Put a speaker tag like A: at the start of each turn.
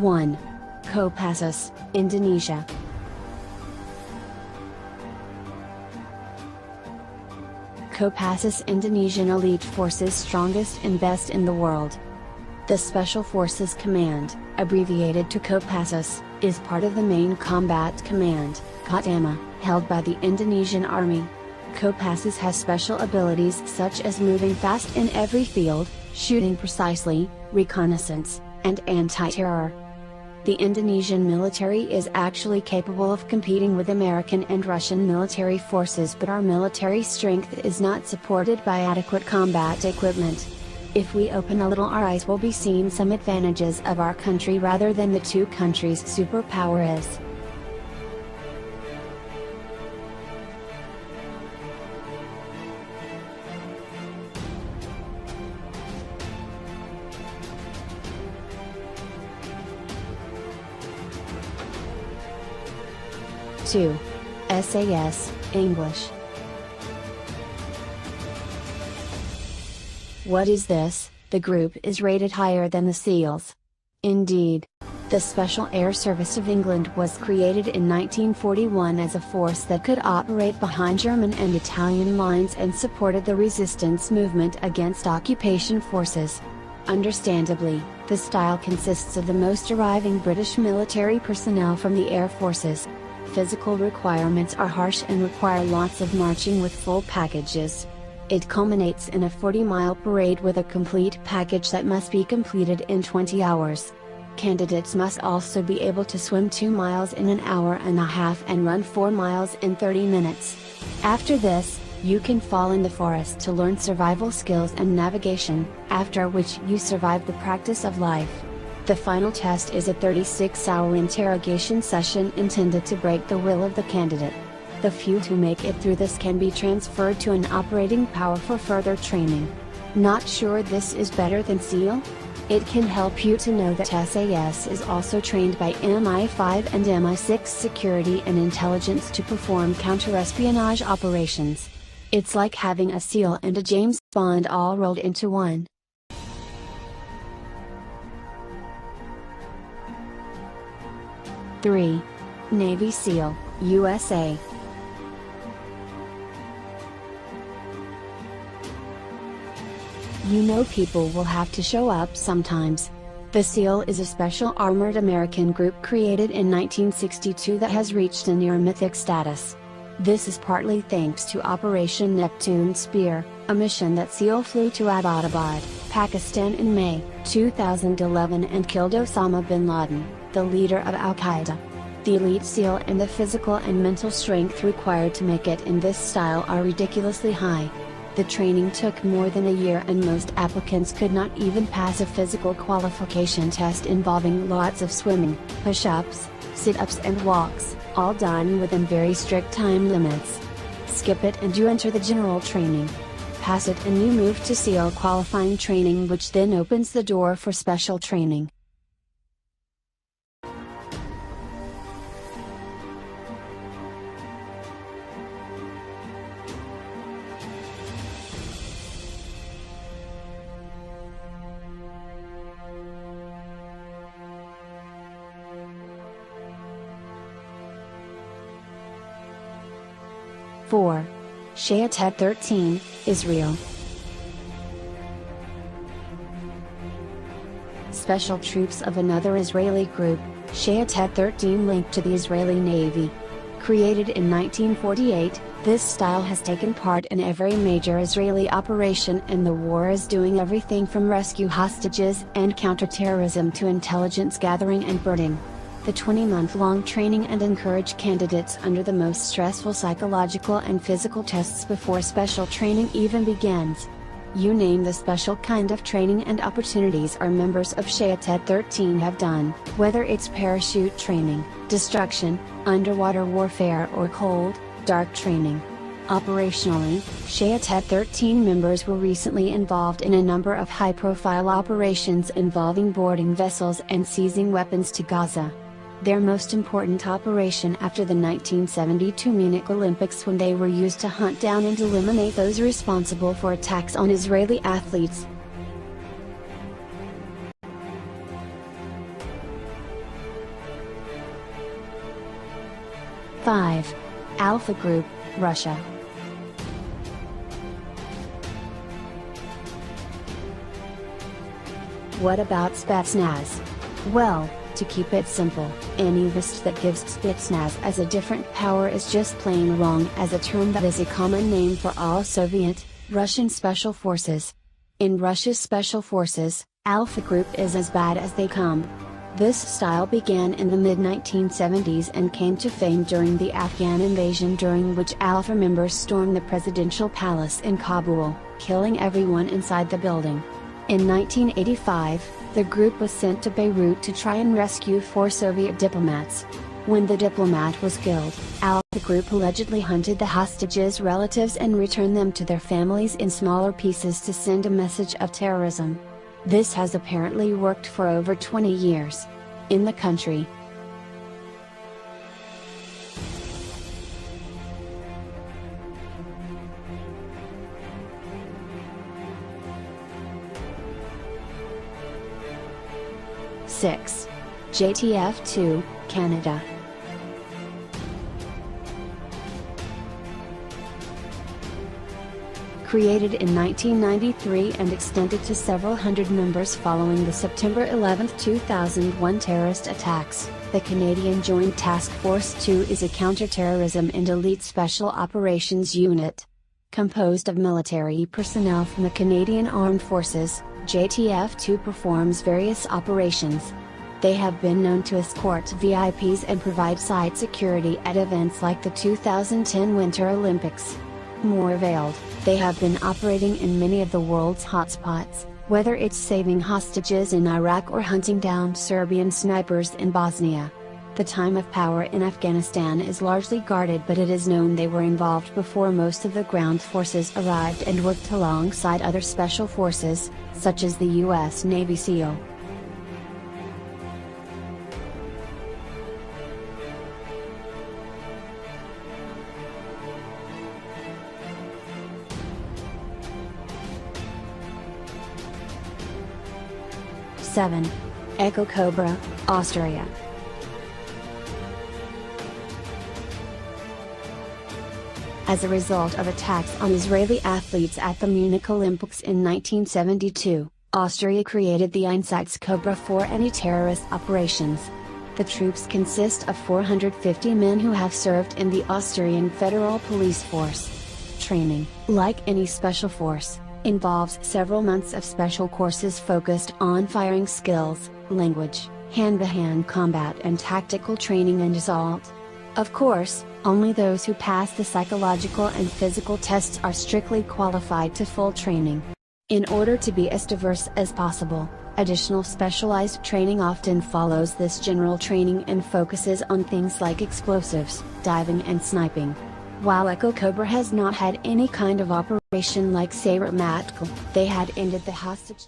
A: 1. KOPASSUS, Indonesia. KOPASSUS Indonesian Elite Forces strongest and best in the world. The Special Forces Command, abbreviated to KOPASSUS, is part of the Main Combat Command, KOTAMA, held by the Indonesian Army. KOPASSUS has special abilities such as moving fast in every field, shooting precisely, reconnaissance, and anti-terror. The Indonesian military is actually capable of competing with American and Russian military forces, but our military strength is not supported by adequate combat equipment. If we open a little, our eyes will be seeing some advantages of our country rather than the two countries' superpower is. Two. SAS English. What is this? The group is rated higher than the SEALs. Indeed. The Special Air Service of England was created in 1941 as a force that could operate behind German and Italian lines and supported the resistance movement against occupation forces. Understandably, the style consists of the most arriving British military personnel from the air forces. Physical requirements are harsh and require lots of marching with full packages. It culminates in a 40-mile parade with a complete package that must be completed in 20 hours. Candidates must also be able to swim 2 miles in an hour and a half and run 4 miles in 30 minutes. After this, you can fall in the forest to learn survival skills and navigation, after which you survive the practice of life. The final test is a 36-hour interrogation session intended to break the will of the candidate. The few who make it through this can be transferred to an operating power for further training. Not sure this is better than SEAL? It can help you to know that SAS is also trained by MI5 and MI6 security and intelligence to perform counter-espionage operations. It's like having a SEAL and a James Bond all rolled into one. Three. Navy SEAL, USA. You know, people will have to show up sometimes. The SEAL is a special armored American group created in 1962 that has reached a near mythic status. This is partly thanks to Operation Neptune Spear, a mission that SEAL flew to Abbottabad, Pakistan in May 2011 and killed Osama bin Laden, the leader of Al-Qaeda. The elite SEAL and the physical and mental strength required to make it in this style are ridiculously high. The training took more than a year and most applicants could not even pass a physical qualification test involving lots of swimming, push-ups, sit-ups and walks, all done within very strict time limits. Skip it and you enter the general training. Pass it and you move to SEAL qualifying training, which then opens the door for special training. Four. Shat 13, Israel. Special troops of another Israeli group, Shat 13, linked to the Israeli Navy. Created in 1948, this style has taken part in every major Israeli operation, and the war is doing everything from rescue hostages and counterterrorism to intelligence gathering and birding. The 20-month-long training and encourage candidates under the most stressful psychological and physical tests before special training even begins. You name the special kind of training and opportunities our members of Shat 13 have done, whether it's parachute training, destruction, underwater warfare or cold, dark training. Operationally, Shat 13 members were recently involved in a number of high-profile operations involving boarding vessels and seizing weapons to Gaza. Their most important operation after the 1972 Munich Olympics, when they were used to hunt down and eliminate those responsible for attacks on Israeli athletes. 5. Alpha Group, Russia. What about Spetsnaz? Well, to keep it simple, any list that gives Spetsnaz as a different power is just plain wrong, as a term that is a common name for all Soviet, Russian special forces. In Russia's special forces, Alpha Group is as bad as they come. This style began in the mid-1970s and came to fame during the Afghan invasion, during which Alpha members stormed the presidential palace in Kabul, killing everyone inside the building. In 1985, the group was sent to Beirut to try and rescue 4 Soviet diplomats. When the diplomat was killed, Alpha Group allegedly hunted the hostages' relatives and returned them to their families in smaller pieces to send a message of terrorism. This has apparently worked for over 20 years. In the country. Six. JTF-2, Canada. Created in 1993 and extended to several hundred members following the September 11, 2001 terrorist attacks, the Canadian Joint Task Force 2 is a counterterrorism and elite special operations unit. Composed of military personnel from the Canadian Armed Forces, JTF-2 performs various operations. They have been known to escort VIPs and provide site security at events like the 2010 Winter Olympics. More veiled, they have been operating in many of the world's hotspots, whether it's saving hostages in Iraq or hunting down Serbian snipers in Bosnia. The time of power in Afghanistan is largely guarded, but it is known they were involved before most of the ground forces arrived and worked alongside other special forces, such as the U.S. Navy SEAL. Seven. Echo Cobra, Austria. As a result of attacks on Israeli athletes at the Munich Olympics in 1972, Austria created the Einsatzgruppe for anti-terrorist operations. The troops consist of 450 men who have served in the Austrian Federal Police Force. Training, like any special force, involves several months of special courses focused on firing skills, language, hand-to-hand combat and tactical training and assault. Of course, only those who pass the psychological and physical tests are strictly qualified to full training. In order to be as diverse as possible, additional specialized training often follows this general training and focuses on things like explosives, diving and sniping. While Echo Cobra has not had any kind of operation like Mematikan, they had ended the hostage